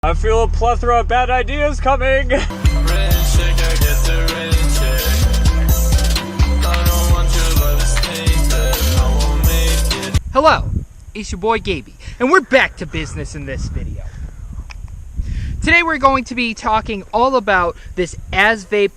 I feel a plethora of bad ideas coming. Hello, it's your boy Gaby, and we're back to business in this video. Today we're going to be talking all about this Asvape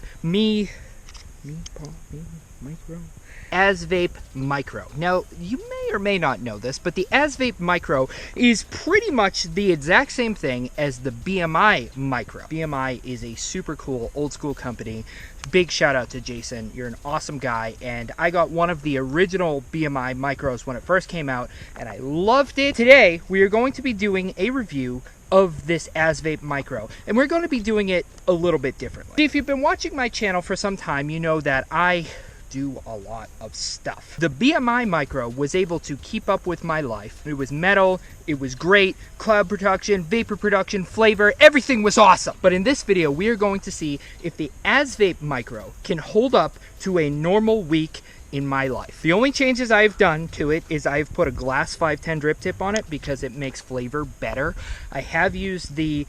Asvape Micro. Now, you may or may not know this, but the Asvape Micro is pretty much the exact same thing as the BMI Micro. BMI is a super cool, old school company. Big shout out to Jason. You're an awesome guy, and I got one of the original BMI Micros when it first came out, and I loved it. Today, we are going to be doing a review of this Asvape Micro, and we're going to be doing it a little bit differently. If you've been watching my channel for some time, you know that I do a lot of stuff. The BMI Micro was able to keep up with my life. It was metal, it was great, cloud production, vapor production, flavor, everything was awesome. But in this video, we are going to see if the Asvape Micro can hold up to a normal week in my life. The only changes I've done to it is I've put a glass 510 drip tip on it because it makes flavor better. I have used the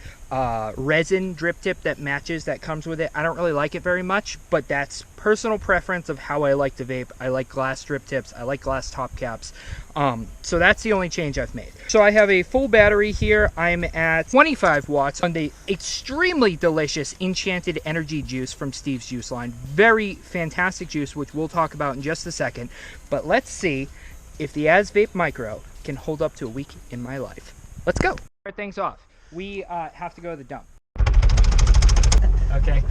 resin drip tip that matches, that comes with it. I don't really like it very much, but that's personal preference of how I like to vape. I like glass drip tips, I like glass top caps. So that's the only change I've made. So I have a full battery here. I'm at 25 watts on the extremely delicious Enchanted Energy juice from Steve's Juice line. Very fantastic juice, which we'll talk about in just a second. But let's see if the Asvape Micro can hold up to a week in my life. Let's go. Start things off. We have to go to the dump. Okay.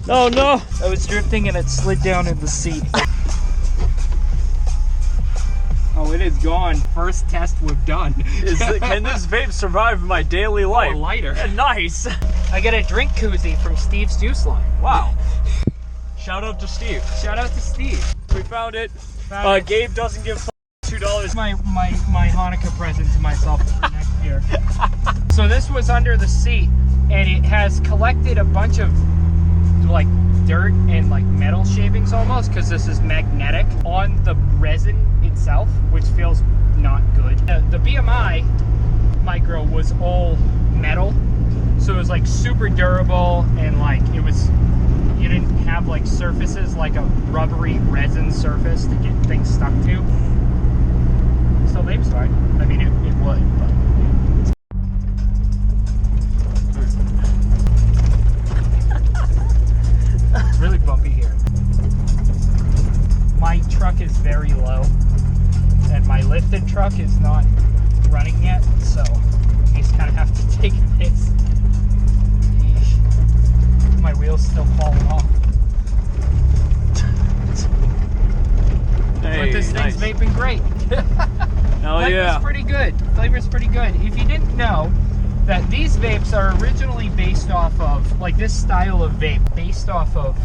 Oh no! I was drifting and it slid down in the seat. Oh, it is gone. First test we've done. Can this vape survive my daily life? Oh, lighter. Nice! I get a drink koozie from Steve's Juice line. Wow. Shout out to Steve. Shout out to Steve. We found it. Found it. Gabe doesn't give $2. My Hanukkah present to myself for next year. So this was under the seat, and it has collected a bunch of like dirt and like metal shavings almost, because this is magnetic on the resin itself, which feels not good. The BMI Micro was all metal, so it was like super durable, and like you didn't have like surfaces like a rubbery resin surface to get things stuck to. Still vape's fine. I mean, it would, but it's really bumpy here. My truck is very low, and my lifted truck is not running yet, so I just kind of have to take this. My wheel's still falling off. Hey, but this thing's vaping great. Hell yeah. Flavor's pretty good. Flavor's pretty good. If you didn't know that these vapes are originally based off of, like this style of vape, based off of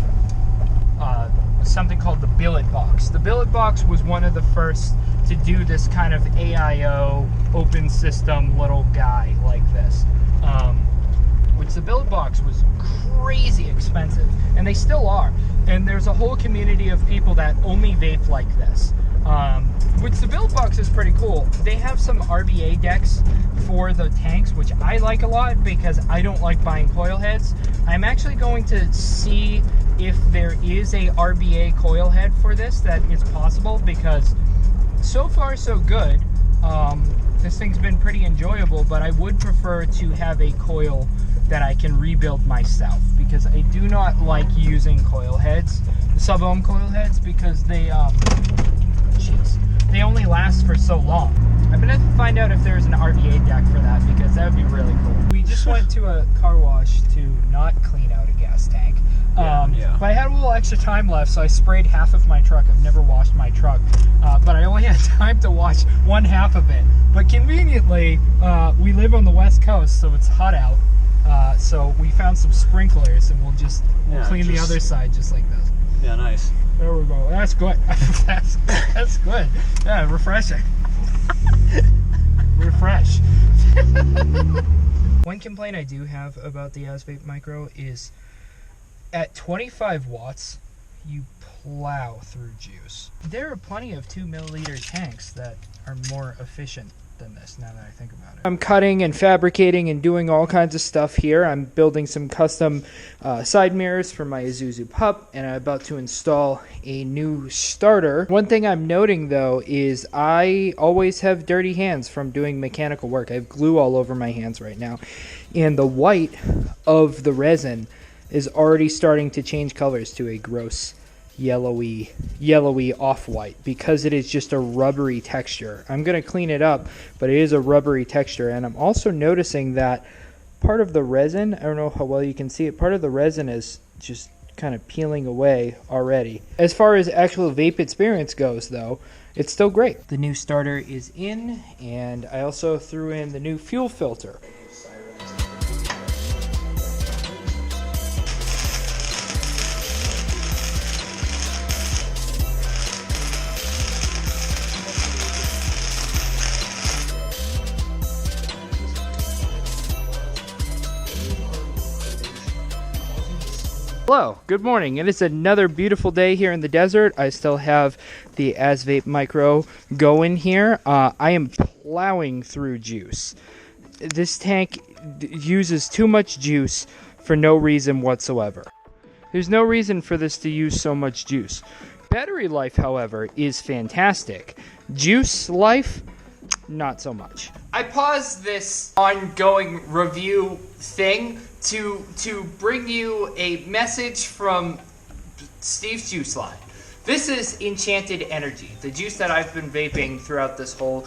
something called the billet box. The billet box was one of the first to do this kind of AIO open system little guy like this. Which the billet box was crazy expensive, and they still are. And there's a whole community of people that only vape like this. Which the billet box is pretty cool. They have some RBA decks for the tanks, which I like a lot because I don't like buying coil heads. I'm actually going to see if there is a RBA coil head for this that is possible, because so far so good. This thing's been pretty enjoyable, but I would prefer to have a coil that I can rebuild myself, because I do not like using coil heads, SUBOHM coil heads, because they they only last for so long. I'm gonna find out if there's an RBA deck for that, because that would be really cool. We just went to a car wash to not clean out a gas tank. Yeah. But I had a little extra time left, so I sprayed half of my truck. I've never washed my truck, but I only had time to wash one half of it. But conveniently, we live on the West Coast, so it's hot out. So we found some sprinklers, and we'll clean the other side just like this. Yeah, nice. There we go. That's good. That's good. Yeah, refreshing. We're fresh. One complaint I do have about the Asvape Micro is at 25 watts, you plow through juice. There are plenty of 2 milliliter tanks that are more efficient than this, now that I think about it. I'm cutting and fabricating and doing all kinds of stuff here. I'm building some custom side mirrors for my Isuzu Pup, and I'm about to install a new starter. One thing I'm noting though is I always have dirty hands from doing mechanical work. I have glue all over my hands right now, and the white of the resin is already starting to change colors to a gross yellowy off-white because it is just a rubbery texture. I'm going to clean it up, but it is a rubbery texture. And I'm also noticing that part of the resin, I don't know how well you can see it, part of the resin is just kind of peeling away already. As far as actual vape experience goes though, it's still great. The new starter is in, and I also threw in the new fuel filter. Hello, good morning. It is another beautiful day here in the desert. I still have the Asvape Micro going here. I am plowing through juice. This tank uses too much juice for no reason whatsoever. There's no reason for this to use so much juice. Battery life, however, is fantastic. Juice life, not so much. I paused this ongoing review thing to bring you a message from Steve's juice line. This is Enchanted Energy, the juice that I've been vaping throughout this whole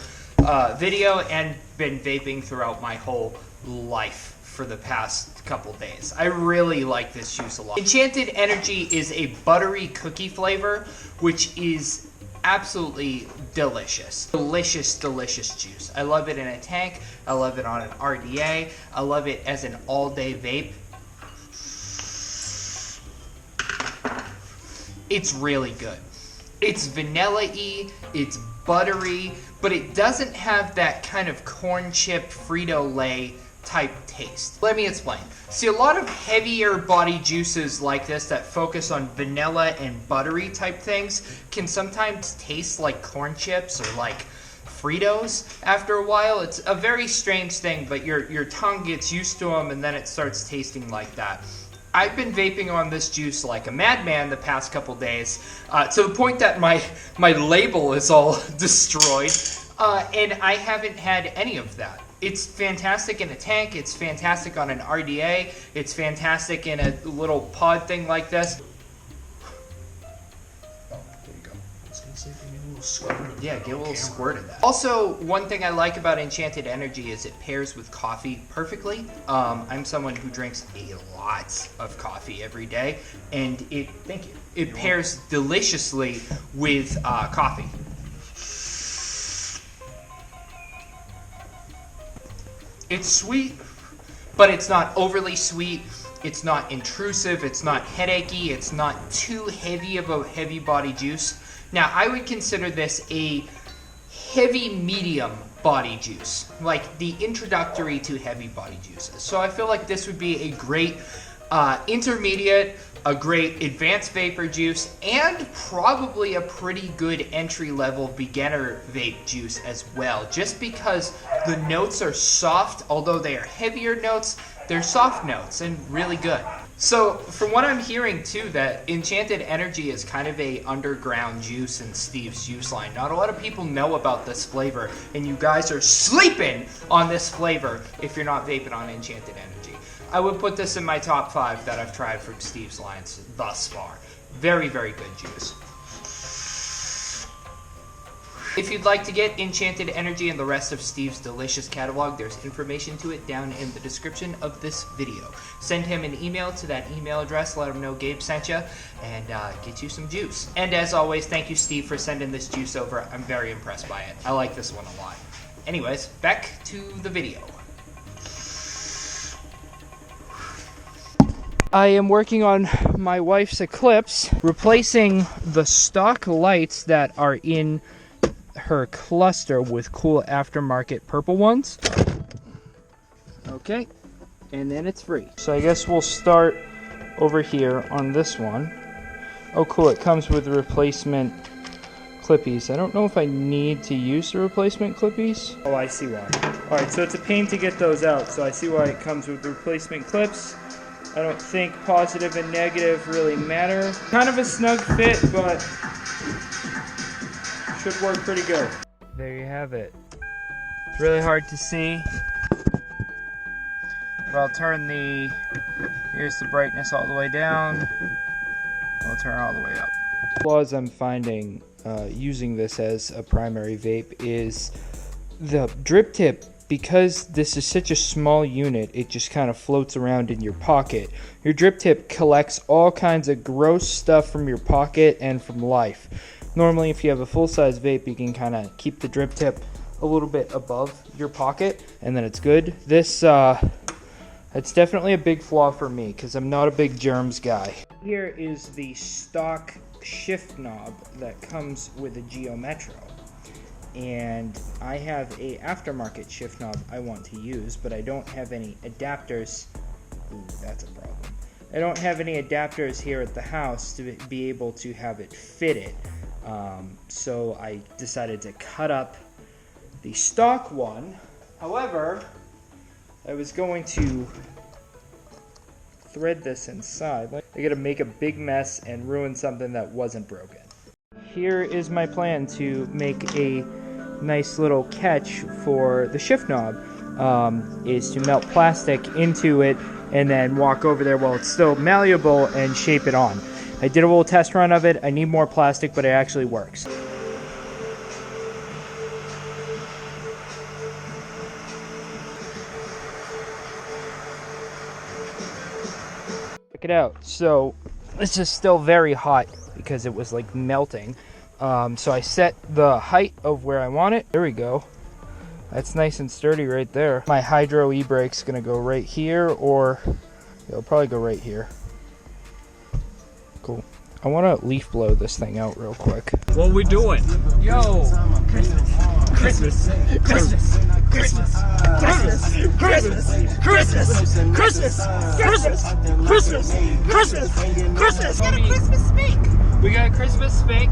video and been vaping throughout my whole life for the past couple days. I really like this juice a lot. Enchanted Energy is a buttery cookie flavor, which is absolutely delicious. Delicious, delicious juice. I love it in a tank. I love it on an RDA. I love it as an all-day vape. It's really good. It's vanilla-y, it's buttery, but it doesn't have that kind of corn chip Frito-Lay type taste. Let me explain. See, a lot of heavier body juices like this that focus on vanilla and buttery type things can sometimes taste like corn chips or like Fritos after a while. It's a very strange thing, but your tongue gets used to them and then it starts tasting like that. I've been vaping on this juice like a madman the past couple days, to the point that my label is all destroyed, and I haven't had any of that. It's fantastic in a tank, it's fantastic on an RDA, it's fantastic in a little pod thing like this. Oh, there you go. I was gonna say if you need a little squirt. Yeah, get a little squirt of that. Also, one thing I like about Enchanted Energy is it pairs with coffee perfectly. I'm someone who drinks a lot of coffee every day, and it pairs deliciously with coffee. It's sweet, but it's not overly sweet. It's not intrusive. It's not headachy. It's not too heavy of a heavy body juice. Now, I would consider this a heavy medium body juice, like the introductory to heavy body juices. So I feel like this would be a great intermediate, a great advanced vapor juice, and probably a pretty good entry-level beginner vape juice as well, just because the notes are soft. Although they are heavier notes, they're soft notes and really good. So from what I'm hearing too, that Enchanted Energy is kind of a underground juice in Steve's juice line. Not a lot of people know about this flavor, and you guys are sleeping on this flavor if you're not vaping on Enchanted Energy. I would put this in my top 5 that I've tried from Steve's lines thus far. Very, very good juice. If you'd like to get Enchanted Energy and the rest of Steve's delicious catalog, there's information to it down in the description of this video. Send him an email to that email address, let him know Gabe sent you, and get you some juice. And as always, thank you, Steve, for sending this juice over. I'm very impressed by it. I like this one a lot. Anyways, back to the video. I am working on my wife's Eclipse, replacing the stock lights that are in her cluster with cool aftermarket purple ones. Okay, and then it's free. So I guess we'll start over here on this one. Oh cool, it comes with replacement clippies. I don't know if I need to use the replacement clippies. Oh, I see why. Alright, so it's a pain to get those out, so I see why it comes with replacement clips. I don't think positive and negative really matter. Kind of a snug fit, but should work pretty good. There you have it. It's really hard to see, but I'll turn here's the brightness all the way down. I'll turn it all the way up. Flaws I'm finding using this as a primary vape is the drip tip. Because this is such a small unit, it just kind of floats around in your pocket. Your drip tip collects all kinds of gross stuff from your pocket and from life. Normally, if you have a full-size vape, you can kind of keep the drip tip a little bit above your pocket, and then it's good. This, it's definitely a big flaw for me, because I'm not a big germs guy. Here is the stock shift knob that comes with a Geo Metro. And I have a aftermarket shift knob I want to use, but I don't have any adapters. Ooh, that's a problem. I don't have any adapters here at the house to be able to have it fitted. So I decided to cut up the stock one. However, I was going to thread this inside. I gotta make a big mess and ruin something that wasn't broken. Here is my plan to make a nice little catch for the shift knob, is to melt plastic into it and then walk over there while it's still malleable and shape it on. I did a little test run of it. I need more plastic, but it actually works. Check it out. So this is still very hot because it was like melting. So I set the height of where I want it. There we go. That's nice and sturdy right there. My hydro e-brake's gonna go right here, or it'll probably go right here. Cool. I want to leaf blow this thing out real quick. What are we doing? Yo! Christmas! Christmas! Christmas! Christmas! Christmas! Christmas! Christmas! Christmas! Christmas! Christmas! Christmas! Christmas! We got a Christmas spank. We got a Christmas spank.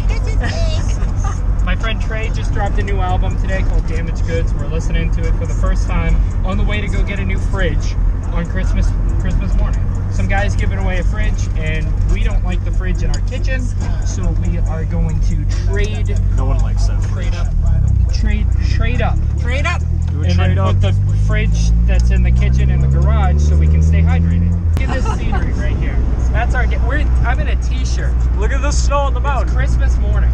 My friend Trey just dropped a new album today called Damaged Goods. We're listening to it for the first time on the way to go get a new fridge on Christmas morning. Some guy's giving away a fridge, and we don't like the fridge in our kitchen, so we are going to trade. No one likes that. Trade up. Trade up. Trade up. And then put the fridge that's in the kitchen in the garage so we can stay hydrated. Look at this scenery right here. That's our. I'm in a t-shirt. Look at the snow on the mountain. It's Christmas morning.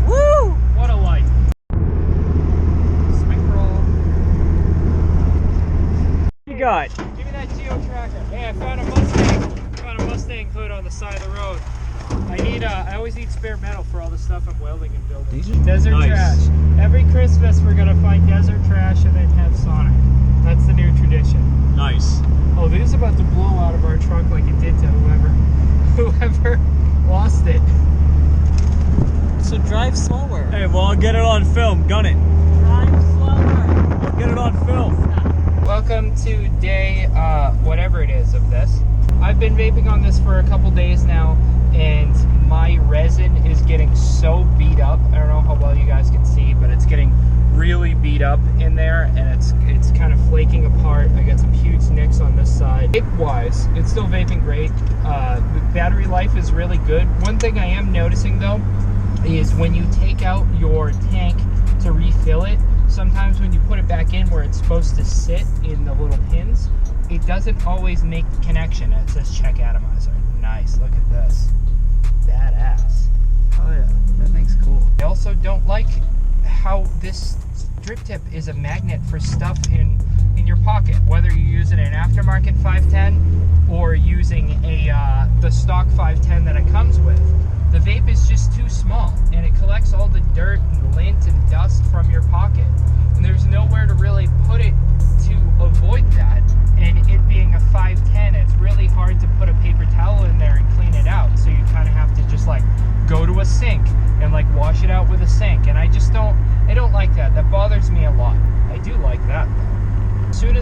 Woo! What a life. Sprinkle. What you got? Give me that Geo tracker. Hey, I found a Mustang hood on the side of the road. I always need spare metal for all the stuff I'm welding and building. These are desert nice. trash. Every Christmas we're gonna find desert trash and then have Sonic. That's the new tradition. Nice. Oh, this is about to blow out of our truck like it did to whoever lost it. So drive slower. Hey, well, I'll get it on film. Gun it. Drive slower. I'll get it on film. Welcome to day, whatever it is of this. I've been vaping on this for a couple days now, and my resin is getting so beat up. I don't know how well you guys can see, but it's getting really beat up in there, and it's kind of flaking apart. I got some huge nicks on this side. Vape-wise, it's still vaping great. The battery life is really good. One thing I am noticing though is when you take out your tank to refill it, sometimes when you put it back in where it's supposed to sit in the little pins, it doesn't always make the connection. It says check atomizer. Nice, look at this. Badass. Oh yeah, that thing's cool. I also don't like how this drip tip is a magnet for stuff in your pocket, whether you're using an aftermarket 510 or using the stock 510 that it comes with. The vape is just too small, and it collects all the dirt and lint and dust from your pocket, and there's nowhere to really put it to avoid that. And it being a 510, it's really hard to put a paper towel in there and clean it out, so you kind of have to just like go to a sink and like wash it out with a sink. And I don't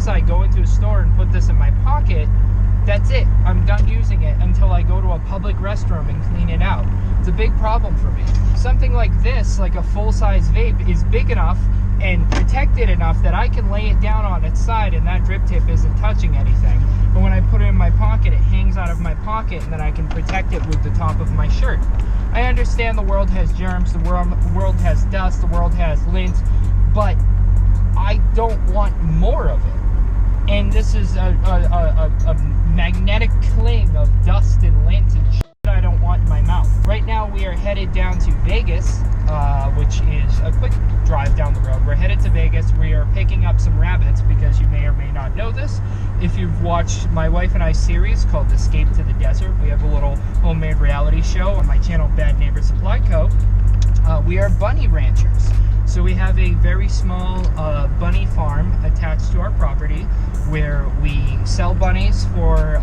as I go into a store and put this in my pocket, that's it. I'm done using it until I go to a public restroom and clean it out. It's a big problem for me. Something like this, like a full-size vape, is big enough and protected enough that I can lay it down on its side and that drip tip isn't touching anything. But when I put it in my pocket, it hangs out of my pocket and then I can protect it with the top of my shirt. I understand the world has germs, the world has dust, the world has lint, but I don't want more of it. And this is a magnetic cling of dust and lint and shit I don't want in my mouth. Right now we are headed down to Vegas, which is a quick drive down the road. We're headed to Vegas. We are picking up some rabbits because you may or may not know this. If you've watched my wife and I series called Escape to the Desert, we have a little homemade reality show on my channel, Bad Neighbor Supply Co. We are bunny ranchers. So we have a very small bunny farm attached to our property where we sell bunnies for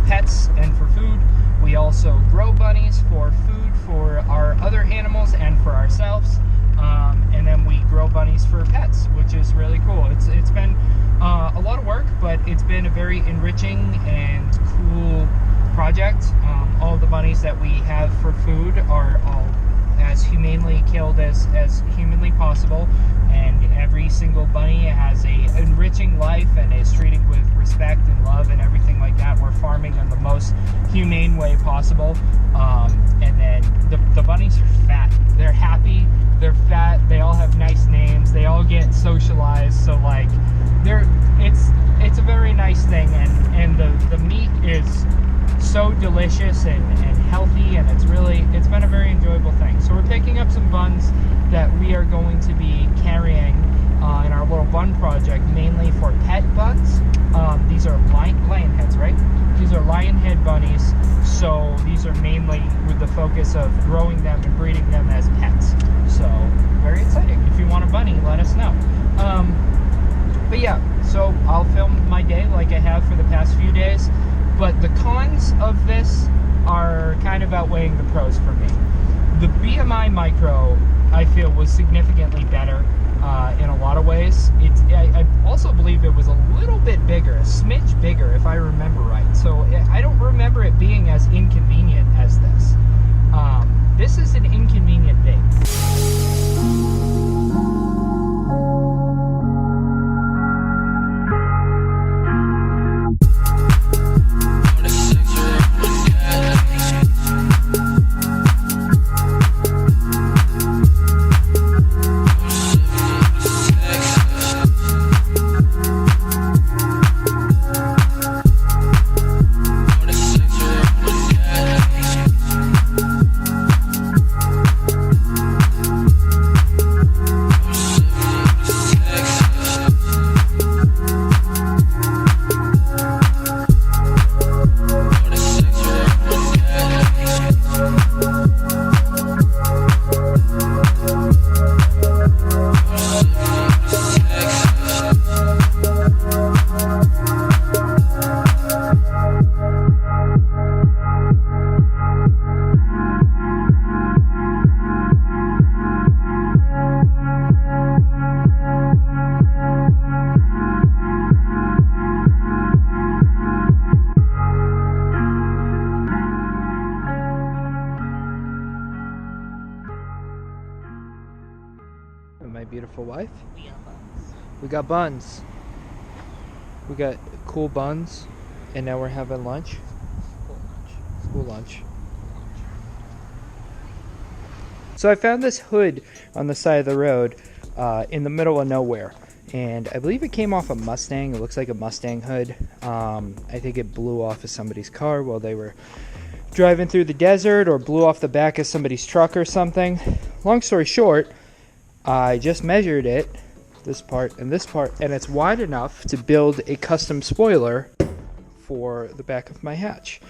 pets and for food. We also grow bunnies for food for our other animals and for ourselves. And then we grow bunnies for pets, which is really cool. It's been a lot of work, but it's been a very enriching and cool project. All the bunnies that we have for food are all as humanely killed as humanly possible, and every single bunny has a enriching life and is treated with respect and love and everything like that. We're farming in the most humane way possible. And then the bunnies are fat. They're happy, they're fat, they all have nice names, they all get socialized, so like it's a very nice thing, and the meat is so delicious and healthy, and it's been a very enjoyable thing. So we're picking up some buns that we are going to be carrying in our little bun project, mainly for pet buns. These are lion heads, right? These are lion head bunnies, so these are mainly with the focus of growing them and breeding them as pets. So very exciting. If you want a bunny, let us know. But yeah, so I'll film my day like I have for the past few days. But the cons of this are kind of outweighing the pros for me. The BMI Micro, I feel, was significantly better in a lot of ways. I also believe it was a little bit bigger, a smidge bigger, if I remember right. So I don't remember it being as inconvenient as this. This is an inconvenient vape. My beautiful wife. We got buns. We got cool buns, and now we're having lunch. School lunch. So I found this hood on the side of the road in the middle of nowhere, and I believe it came off a Mustang. It looks like a Mustang hood. I think it blew off of somebody's car while they were driving through the desert, or blew off the back of somebody's truck or something. Long story short, I just measured it, this part and this part, and it's wide enough to build a custom spoiler for the back of my hatch.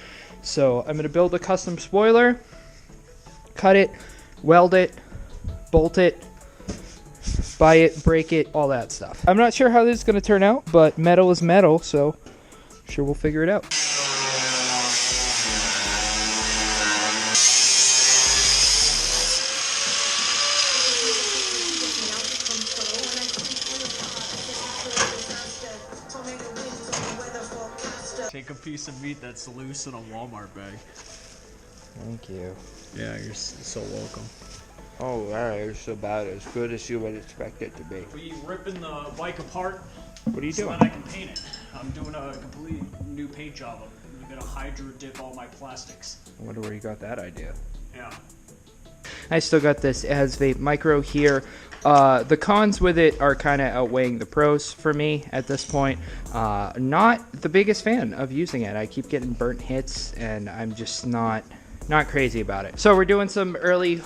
So I'm going to build a custom spoiler, cut it, weld it, bolt it, buy it, break it, all that stuff. I'm not sure how this is going to turn out, but metal is metal, so I'm sure we'll figure it out. Take a piece of meat that's loose in a Walmart bag. Thank you. Yeah, you're so welcome. Oh, wow, it's about as good as you would expect it to be. We ripping the bike apart. What are you so doing? that I can paint it. I'm doing a completely new paint job. I'm gonna hydro dip all my plastics. I wonder where you got that idea. Yeah. I still got this Asvape Micro here. The cons with it are kind of outweighing the pros for me at this point. Not the biggest fan of using it. I keep getting burnt hits, and I'm just not crazy about it. So we're doing some early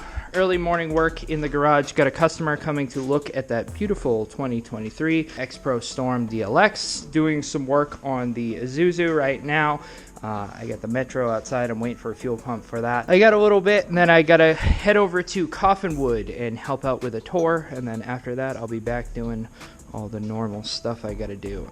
morning work in the garage. Got a customer coming to look at that beautiful 2023 X Pro Storm DLX. Doing some work on the Isuzu right now. I got the Metro outside. I'm waiting for a fuel pump for that. I got a little bit, and then I gotta head over to Coffinwood and help out with a tour. And then after that, I'll be back doing all the normal stuff I gotta do.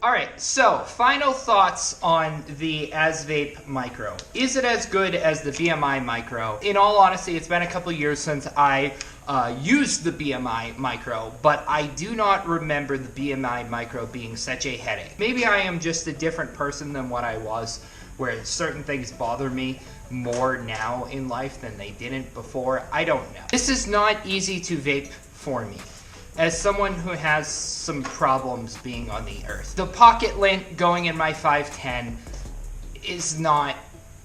Alright, so final thoughts on the Asvape Micro. Is it as good as the BMI Micro? In all honesty, it's been a couple years since I used the BMI Micro, but I do not remember the BMI Micro being such a headache. Maybe I am just a different person than what I was, where certain things bother me more now in life than they didn't before. I don't know. This is not easy to vape for me, as someone who has some problems being on the earth. The pocket lint going in my 510 is not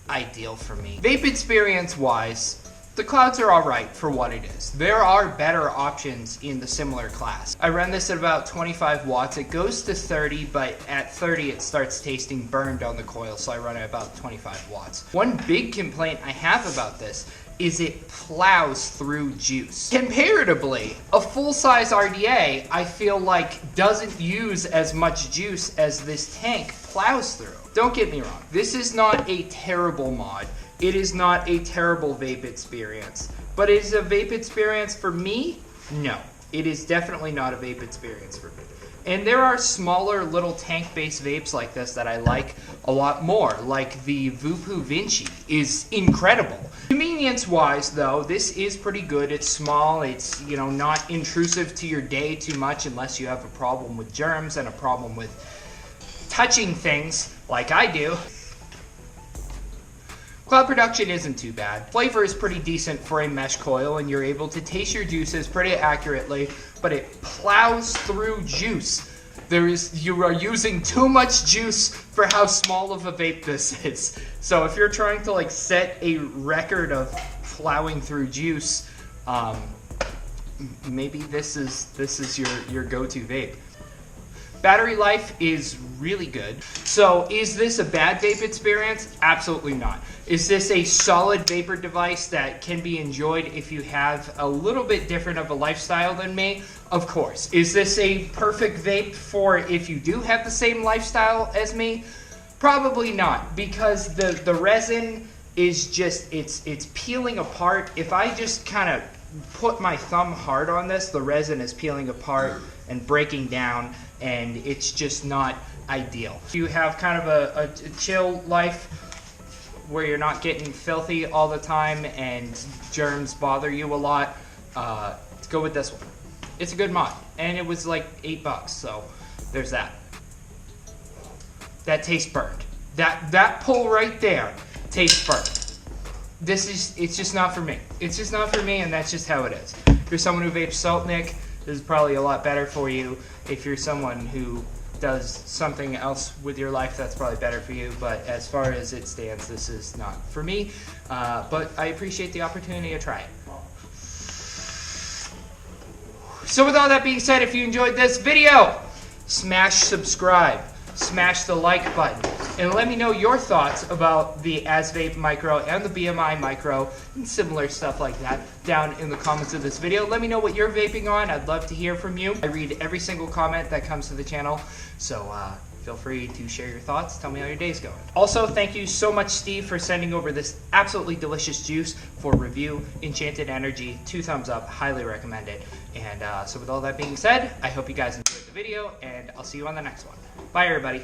ideal for me. Vape experience wise, the clouds are alright for what it is. There are better options in the similar class. I run this at about 25 watts. It goes to 30, but at 30 it starts tasting burned on the coil, so I run at about 25 watts. One big complaint I have about this is it plows through juice. Comparatively, a full-size RDA, I feel like, doesn't use as much juice as this tank plows through. Don't get me wrong, this is not a terrible mod. It is not a terrible vape experience. But is it a vape experience for me? No. It is definitely not a vape experience for me. And there are smaller little tank-based vapes like this that I like a lot more, like the Vupu Vinci is incredible. Convenience-wise, though, this is pretty good. It's small. It's, you know, not intrusive to your day too much unless you have a problem with germs and a problem with touching things like I do. Cloud production isn't too bad. Flavor is pretty decent for a mesh coil, and you're able to taste your juices pretty accurately, but it plows through juice. You are using too much juice for how small of a vape this is. So if you're trying to like set a record of plowing through juice, maybe this is your go-to vape. Battery life is really good. So is this a bad vape experience? Absolutely not. Is this a solid vapor device that can be enjoyed if you have a little bit different of a lifestyle than me? Of course. Is this a perfect vape for if you do have the same lifestyle as me? Probably not, because the resin is just, it's peeling apart. If I just kind of put my thumb hard on this, the resin is peeling apart and breaking down, and it's just not ideal. If you have kind of a chill life where you're not getting filthy all the time and germs bother you a lot, go with this one. It's a good mod, and it was like $8, so there's that. That tastes burned. That pull right there tastes burned. It's just not for me. It's just not for me, and that's just how it is. If you're someone who vapes Saltnik, this is probably a lot better for you. If you're someone who does something else with your life, that's probably better for you. But as far as it stands, this is not for me. But I appreciate the opportunity to try it. So with all that being said, if you enjoyed this video, smash subscribe, smash the like button, and let me know your thoughts about the Asvape Micro and the BMI Micro and similar stuff like that down in the comments of this video. Let me know what you're vaping on. I'd love to hear from you. I read every single comment that comes to the channel, so feel free to share your thoughts. Tell me how your day's going. Also, thank you so much, Steve, for sending over this absolutely delicious juice for review. Enchanted Energy, 2 thumbs up, highly recommend it. And so with all that being said, I hope you guys enjoyed the video, and I'll see you on the next one. Bye, everybody.